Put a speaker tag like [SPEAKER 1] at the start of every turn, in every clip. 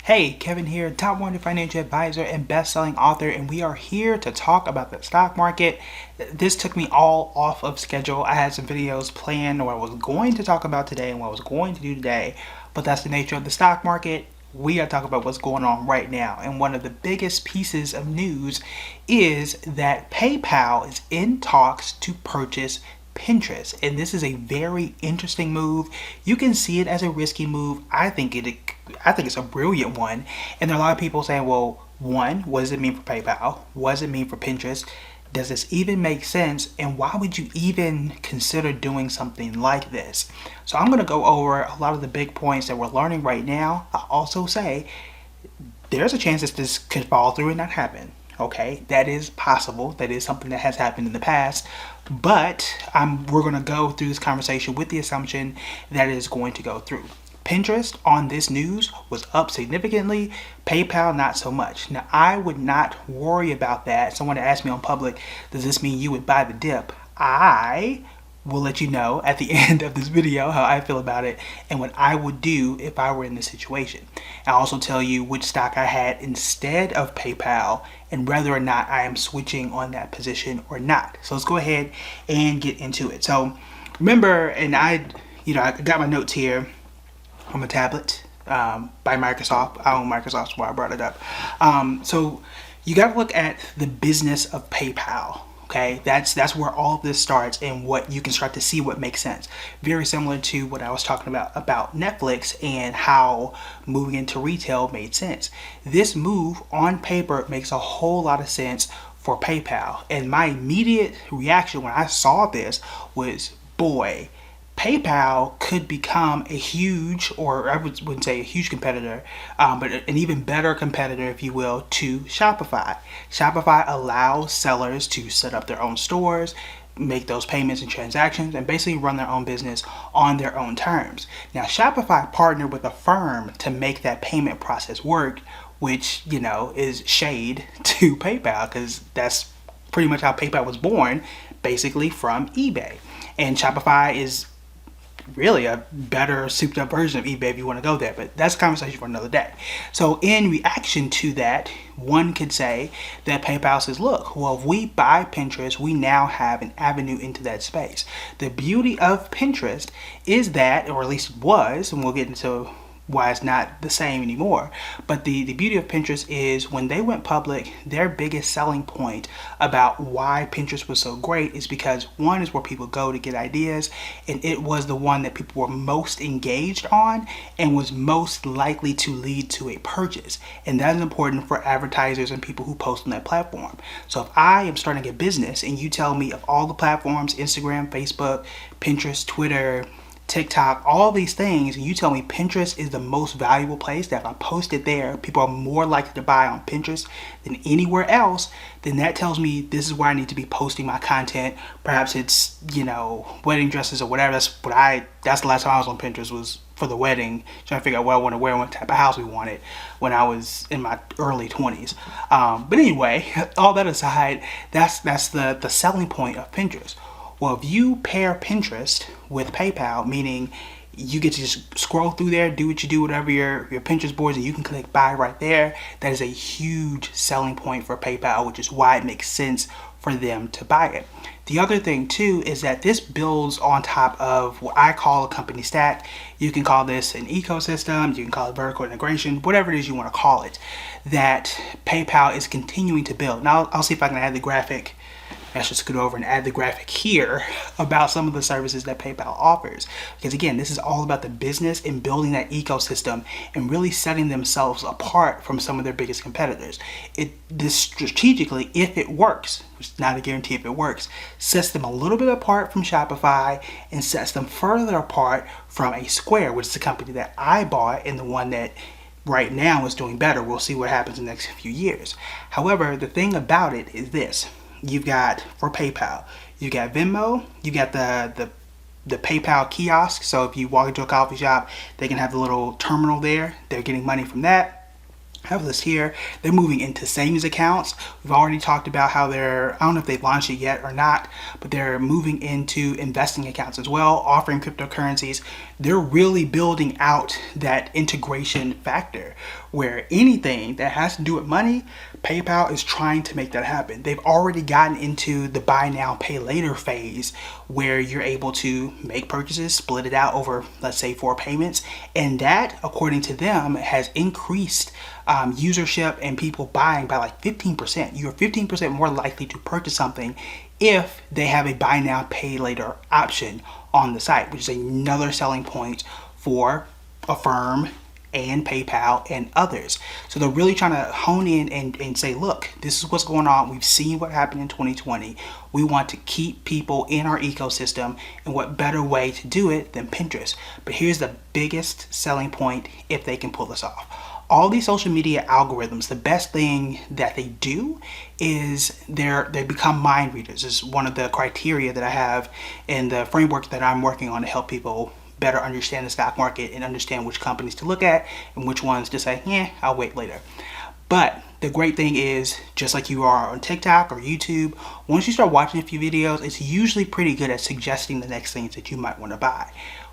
[SPEAKER 1] Hey, Kevin here, top 100 financial advisor and best-selling author, and we are here to talk about the stock market. This took me all off of schedule. I had some videos planned what I was going to talk about today and what I was going to do today, but that's the nature of the stock market. We got to talk about what's going on right now. And one of the biggest pieces of news is that PayPal is in talks to purchase Pinterest, and this is a very interesting move. You can see it as a risky move. I think it's a brilliant one. And there are a lot of people saying, well, one, what does it mean for PayPal? What does it mean for Pinterest? Does this even make sense? And why would you even consider doing something like this? So I'm going to go over a lot of the big points that we're learning right now. I'll also say there's a chance that this could fall through and not happen. Okay, that is possible. That is something that has happened in the past. But we're going to go through this conversation with the assumption that it is going to go through. Pinterest on this news was up significantly. PayPal not so much. Now I would not worry about that. Someone asked me on public, does this mean you would buy the dip? I will let you know at the end of this video how I feel about it and what I would do if I were in this situation. I'll also tell you which stock I had instead of PayPal and whether or not I am switching on that position or not. So let's go ahead and get into it. So remember, and I got my notes here on my tablet by Microsoft. I own Microsoft, so I brought it up. So you got to look at the business of PayPal. Okay, that's where all of this starts and what you can start to see what makes sense. Very similar to what I was talking about Netflix and how moving into retail made sense. This move on paper makes a whole lot of sense for PayPal. And my immediate reaction when I saw this was, boy, PayPal could become a huge, or I wouldn't say a huge competitor, but an even better competitor, if you will, to Shopify. Shopify allows sellers to set up their own stores, make those payments and transactions, and basically run their own business on their own terms. Now, Shopify partnered with a firm to make that payment process work, which, is shade to PayPal, because that's pretty much how PayPal was born, basically from eBay. And Shopify is really a better souped up version of eBay if you want to go there, but that's a conversation for another day. So in reaction to that, one could say that PayPal says, look, well, if we buy Pinterest, we now have an avenue into that space. The beauty of Pinterest is that, or at least was, and we'll get into why it's not the same anymore. But the beauty of Pinterest is when they went public, their biggest selling point about why Pinterest was so great is because one is where people go to get ideas, and it was the one that people were most engaged on and was most likely to lead to a purchase. And that is important for advertisers and people who post on that platform. So if I am starting a business and you tell me of all the platforms, Instagram, Facebook, Pinterest, Twitter, TikTok, all these things, and you tell me Pinterest is the most valuable place, that if I post it there, people are more likely to buy on Pinterest than anywhere else, then that tells me this is where I need to be posting my content. Perhaps it's, wedding dresses or whatever. That's the last time I was on Pinterest, was for the wedding, trying to figure out what I want to wear and what type of house we wanted when I was in my early 20s. But anyway, all that aside, that's the selling point of Pinterest. Well, if you pair Pinterest with PayPal, meaning you get to just scroll through there, do what you do, whatever your Pinterest boards, and you can click buy right there, that is a huge selling point for PayPal, which is why it makes sense for them to buy it. The other thing too is that this builds on top of what I call a company stack. You can call this an ecosystem, you can call it vertical integration, whatever it is you want to call it, that PayPal is continuing to build. Now I'll see if I can add the graphic. Let's just scoot over and add the graphic here about some of the services that PayPal offers. Because again, this is all about the business and building that ecosystem and really setting themselves apart from some of their biggest competitors. This strategically, if it works, which is not a guarantee if it works, sets them a little bit apart from Shopify and sets them further apart from a Square, which is the company that I bought and the one that right now is doing better. We'll see what happens in the next few years. However, the thing about it is this. You've got, for PayPal, you got Venmo, you got the PayPal kiosk. So if you walk into a coffee shop, they can have the little terminal there. They're getting money from that. I have a list here. They're moving into savings accounts. We've already talked about how I don't know if they've launched it yet or not, but they're moving into investing accounts as well, offering cryptocurrencies. They're really building out that integration factor where anything that has to do with money, PayPal is trying to make that happen. They've already gotten into the buy now, pay later phase where you're able to make purchases, split it out over, let's say, 4 payments. And that, according to them, has increased usership and people buying by like 15%. You're 15% more likely to purchase something if they have a buy now, pay later option on the site, which is another selling point for Affirm and PayPal and others. So they're really trying to hone in and say, look, this is what's going on. We've seen what happened in 2020. We want to keep people in our ecosystem, and what better way to do it than Pinterest? But here's the biggest selling point if they can pull this off. All these social media algorithms, the best thing that they do is they become mind readers. Is one of the criteria that I have in the framework that I'm working on to help people better understand the stock market and understand which companies to look at and which ones to say, I'll wait later. But the great thing is, just like you are on TikTok or YouTube, once you start watching a few videos, it's usually pretty good at suggesting the next things that you might want to buy,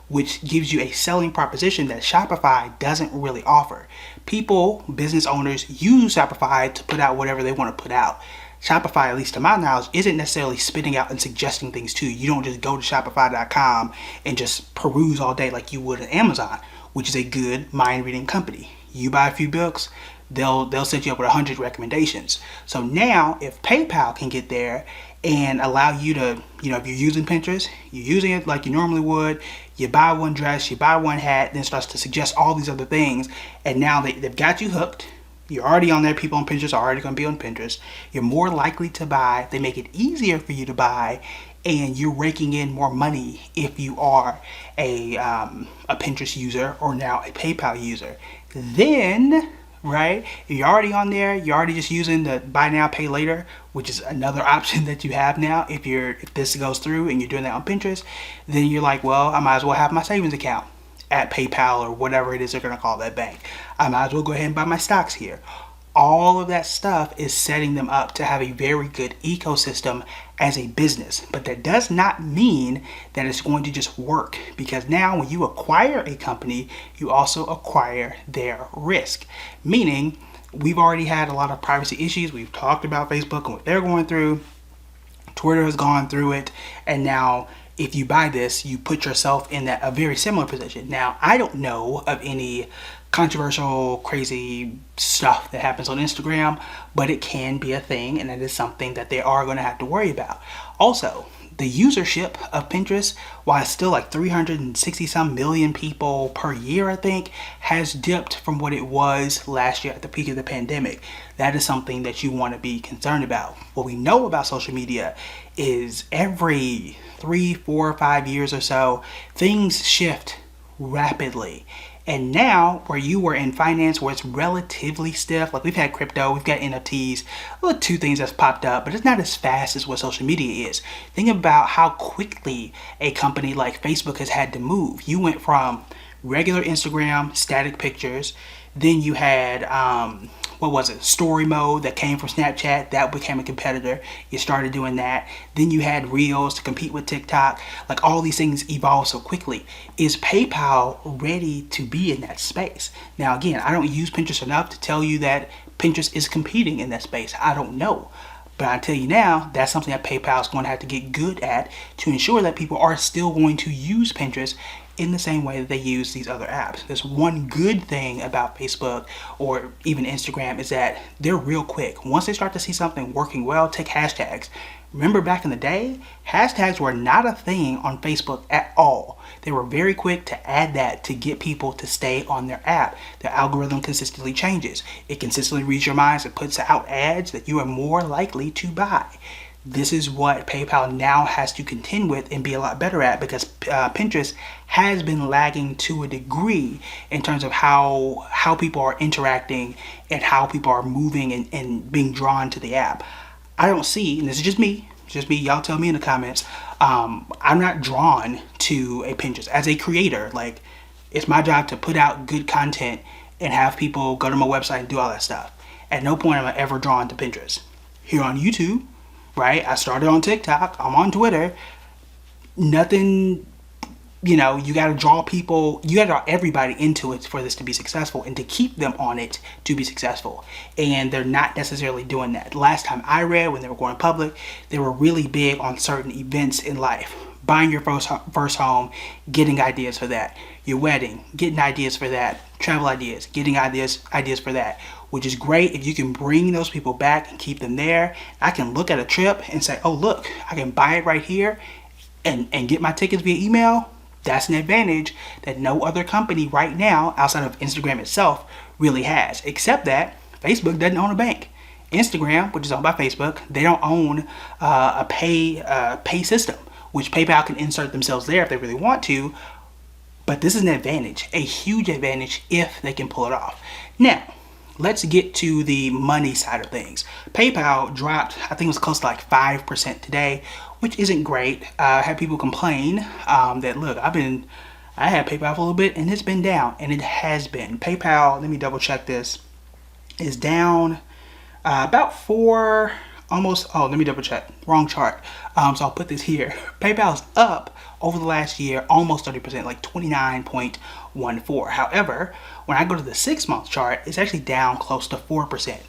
[SPEAKER 1] which gives you a selling proposition that Shopify doesn't really offer. People, business owners, use Shopify to put out whatever they want to put out. Shopify, at least to my knowledge, isn't necessarily spitting out and suggesting things to you. You don't just go to Shopify.com and just peruse all day like you would at Amazon, which is a good mind-reading company. You buy a few books, they'll set you up with 100 recommendations. So now, if PayPal can get there and allow you to, if you're using Pinterest, you're using it like you normally would, you buy one dress, you buy one hat, then it starts to suggest all these other things, and now they've got you hooked. You're already on there. People on Pinterest are already going to be on Pinterest. You're more likely to buy. They make it easier for you to buy, and you're raking in more money if you are a Pinterest user or now a PayPal user. Then, right, if you're already on there, you're already just using the buy now, pay later, which is another option that you have now. If this goes through and you're doing that on Pinterest, then you're like, well, I might as well have my savings account at PayPal or whatever it is they're going to call that bank. I might as well go ahead and buy my stocks here. All of that stuff is setting them up to have a very good ecosystem as a business. But that does not mean that it's going to just work, because now when you acquire a company, you also acquire their risk. Meaning, we've already had a lot of privacy issues. We've talked about Facebook and what they're going through. Twitter has gone through it, and now if you buy this, you put yourself in a very similar position. Now, I don't know of any controversial, crazy stuff that happens on Instagram, but it can be a thing, and it is something that they are going to have to worry about. Also, the usership of Pinterest, while it's still like 360 some million people per year, I think, has dipped from what it was last year at the peak of the pandemic. That is something that you want to be concerned about. What we know about social media is every 3, 4, 5 years or so, things shift rapidly. And now, where you were in finance, where it's relatively stiff, like we've had crypto, we've got NFTs, well, 2 things that's popped up, but it's not as fast as what social media is. Think about how quickly a company like Facebook has had to move. You went from regular Instagram, static pictures, then you had, story mode that came from Snapchat. That became a competitor. You started doing that. Then you had Reels to compete with TikTok. Like, all these things evolve so quickly. Is PayPal ready to be in that space? Now, again, I don't use Pinterest enough to tell you that Pinterest is competing in that space. I don't know. But I tell you now, that's something that PayPal is going to have to get good at to ensure that people are still going to use Pinterest in the same way that they use these other apps. There's one good thing about Facebook or even Instagram is that they're real quick. Once they start to see something working well, take hashtags. Remember back in the day, hashtags were not a thing on Facebook at all. They were very quick to add that to get people to stay on their app. The algorithm consistently changes. It consistently reads your minds and puts out ads that you are more likely to buy. This is what PayPal now has to contend with and be a lot better at, because Pinterest has been lagging to a degree in terms of how people are interacting and how people are moving and being drawn to the app. I don't see, and this is just me, y'all tell me in the comments, I'm not drawn to a Pinterest. As a creator, like, it's my job to put out good content and have people go to my website and do all that stuff. At no point am I ever drawn to Pinterest. Here on YouTube, right? I started on TikTok, I'm on Twitter. Nothing, you got to draw people, you got to draw everybody into it for this to be successful and to keep them on it to be successful. And they're not necessarily doing that. Last time I read, when they were going public, they were really big on certain events in life. Buying your first home, getting ideas for that. Your wedding, getting ideas for that. Travel ideas, getting ideas for that. Which is great if you can bring those people back and keep them there. I can look at a trip and say, oh look, I can buy it right here and get my tickets via email. That's an advantage that no other company right now outside of Instagram itself really has. Except that Facebook doesn't own a bank. Instagram, which is owned by Facebook, they don't own a pay system, which PayPal can insert themselves there if they really want to. But this is an advantage, a huge advantage if they can pull it off. Now, let's get to the money side of things. PayPal dropped, I think it was close to like 5% today, which isn't great. I had people complain that, look, I had PayPal for a little bit and it's been down, and it has been. PayPal, let me double check this, is down about 4, almost, oh, let me double check, wrong chart. So I'll put this here. PayPal's up over the last year almost 30%, like 29.14. However, when I go to the 6-month chart, it's actually down close to 4%.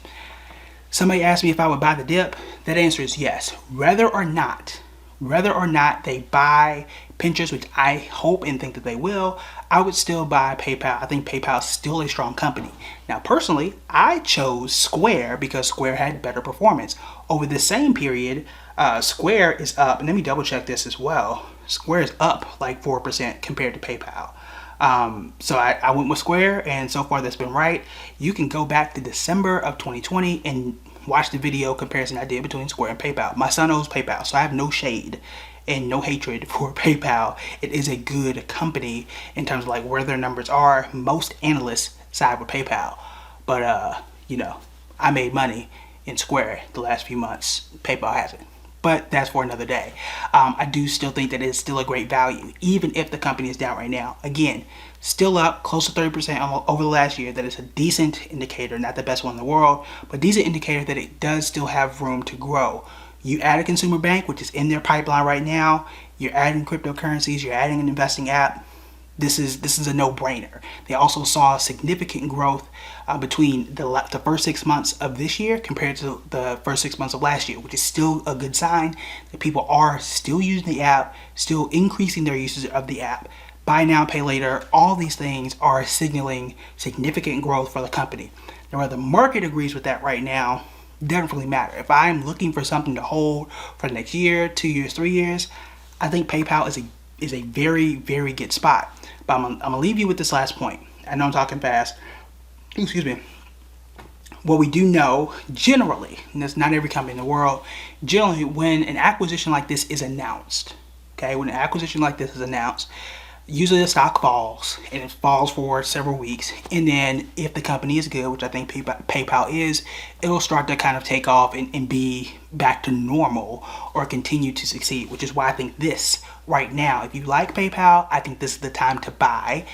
[SPEAKER 1] Somebody asked me if I would buy the dip. That answer is yes. Whether or not they buy Pinterest, which I hope and think that they will, I would still buy PayPal. I think PayPal is still a strong company. Now, personally, I chose Square because Square had better performance. Over the same period, Square is up, and let me double check this as well. Square is up like 4% compared to PayPal. So I went with Square, and so far that's been right. You can go back to December of 2020 and watch the video comparison I did between Square and PayPal. My son owns PayPal, so I have no shade and no hatred for PayPal. It is a good company in terms of like where their numbers are. Most analysts side with PayPal, but I made money in Square the last few months. PayPal hasn't. But that's for another day. I do still think that it is still a great value, even if the company is down right now. Again, still up close to 30% over the last year. That is a decent indicator, not the best one in the world, but decent indicator that it does still have room to grow. You add a consumer bank, which is in their pipeline right now. You're adding cryptocurrencies. You're adding an investing app. This is a no-brainer. They also saw significant growth between the first 6 months of this year compared to the first 6 months of last year, which is still a good sign that people are still using the app, still increasing their usage of the app. Buy now, pay later, all these things are signaling significant growth for the company. Now, whether the market agrees with that right now doesn't really matter. If I'm looking for something to hold for the next year, 2 years, 3 years, I think PayPal is a very, very good spot. But I'm gonna leave you with this last point. I know I'm talking fast. Excuse me. What we do know generally, and that's not every company in the world, generally when an acquisition like this is announced, usually the stock falls, and it falls for several weeks, and then if the company is good, which I think PayPal is, it'll start to kind of take off and be back to normal or continue to succeed, which is why I think this right now, if you like PayPal, I think this is the time to buy.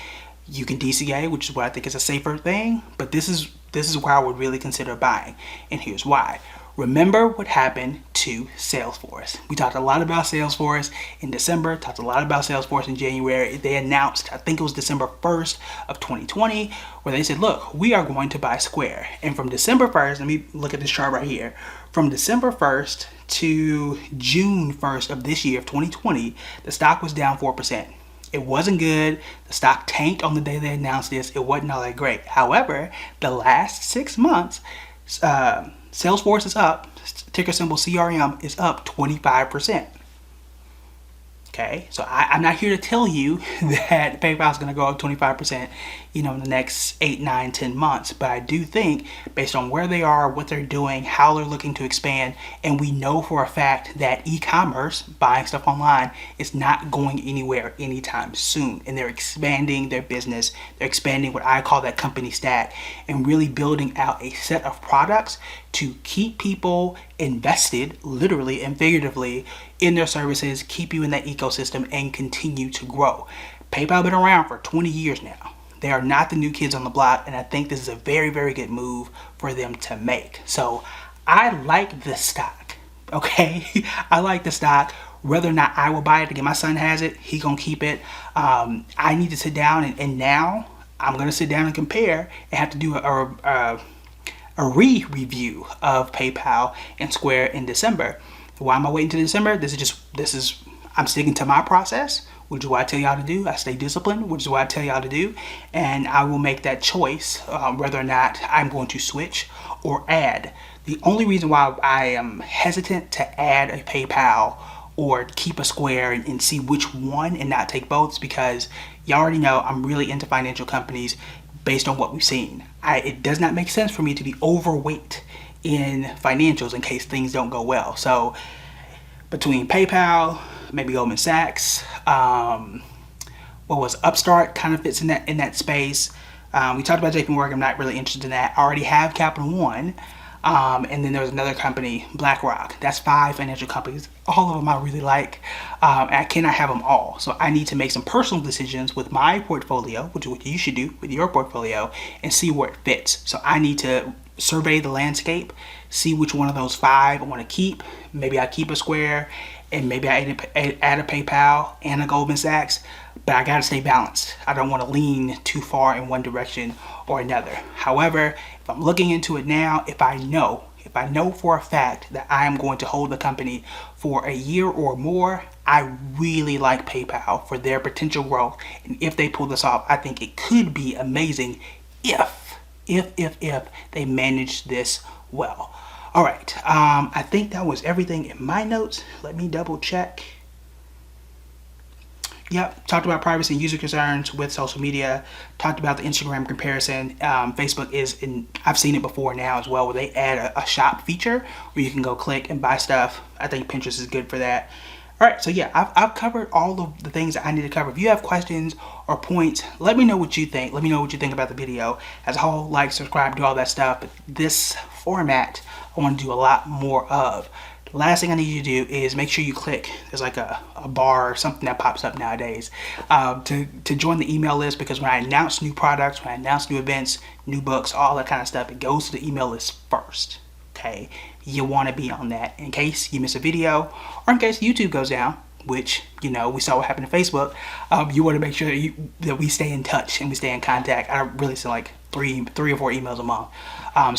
[SPEAKER 1] You can DCA, which is what I think is a safer thing, but this is where I would really consider buying, and here's why. Remember what happened to Salesforce. We talked a lot about Salesforce in December, talked a lot about Salesforce in January. They announced, I think it was December 1st of 2020, where they said, look, we are going to buy Square. And from December 1st, let me look at this chart right here. From December 1st to June 1st of this year, of 2020, the stock was down 4%. It wasn't good. The stock tanked on the day they announced this. It wasn't all that great. However, the last 6 months, Salesforce is up, ticker symbol CRM is up 25%. Okay, so I'm not here to tell you that PayPal is going to go up 25%, in the next 8, 9, 10 months. But I do think, based on where they are, what they're doing, how they're looking to expand, and we know for a fact that e-commerce, buying stuff online, is not going anywhere anytime soon. And they're expanding their business. They're expanding what I call that company stack, and really building out a set of products to keep people invested, literally and figuratively, in their services, keep you in that ecosystem, and continue to grow. PayPal been around for 20 years now. They are not the new kids on the block, and I think this is a very, very good move for them to make. So I like this stock, okay? I like the stock. Whether or not I will buy it, again, my son has it, he gonna keep it. I need to sit down, and now I'm gonna sit down and compare and have to do a re-review of PayPal and Square in December. Why am I waiting till December? I'm sticking to my process, which is what I tell y'all to do. I stay disciplined, which is what I tell y'all to do, and I will make that choice whether or not I'm going to switch or add. The only reason why I am hesitant to add a PayPal or keep a Square and see which one and not take both is because y'all already know I'm really into financial companies based on what we've seen. It does not make sense for me to be overweight in financials in case things don't go well. So between PayPal, maybe Goldman Sachs, what was Upstart kind of fits in that space. We talked about JP Morgan. I'm not really interested in that. I already have Capital One. And then there was another company, BlackRock. That's 5 financial companies. All of them I really like. And I cannot have them all. So I need to make some personal decisions with my portfolio, which is what you should do with your portfolio, and see where it fits. So I need to survey the landscape, see which one of those 5 I want to keep. Maybe I keep a Square, and maybe I add a PayPal and a Goldman Sachs. But I gotta stay balanced. I don't want to lean too far in one direction or another. However, if I'm looking into it now, if I know for a fact that I am going to hold the company for a year or more, I really like PayPal for their potential growth. And if they pull this off, I think it could be amazing if they manage this well. All right, I think that was everything in my notes. Let me double check. Yep, talked about privacy and user concerns with social media. Talked about the Instagram comparison. Facebook I've seen it before now as well, where they add a shop feature where you can go click and buy stuff. I think Pinterest is good for that. All right, so yeah, I've covered all of the things that I need to cover. If you have questions or points, let me know what you think. Let me know what you think about the video as a whole. Like, subscribe, do all that stuff. But this format, I want to do a lot more of. The last thing I need you to do is make sure you click, there's like a bar or something that pops up nowadays, to join the email list, because when I announce new products, when I announce new events, new books, all that kind of stuff, it goes to the email list first, okay? You want to be on that in case you miss a video or in case YouTube goes down, which, you know, we saw what happened to Facebook. You want to make sure that we stay in touch and we stay in contact. I really send like three or four emails a month.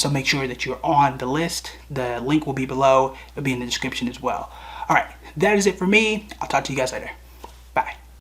[SPEAKER 1] So make sure that you're on the list. The link will be below. It'll be in the description as well. All right, that is it for me. I'll talk to you guys later.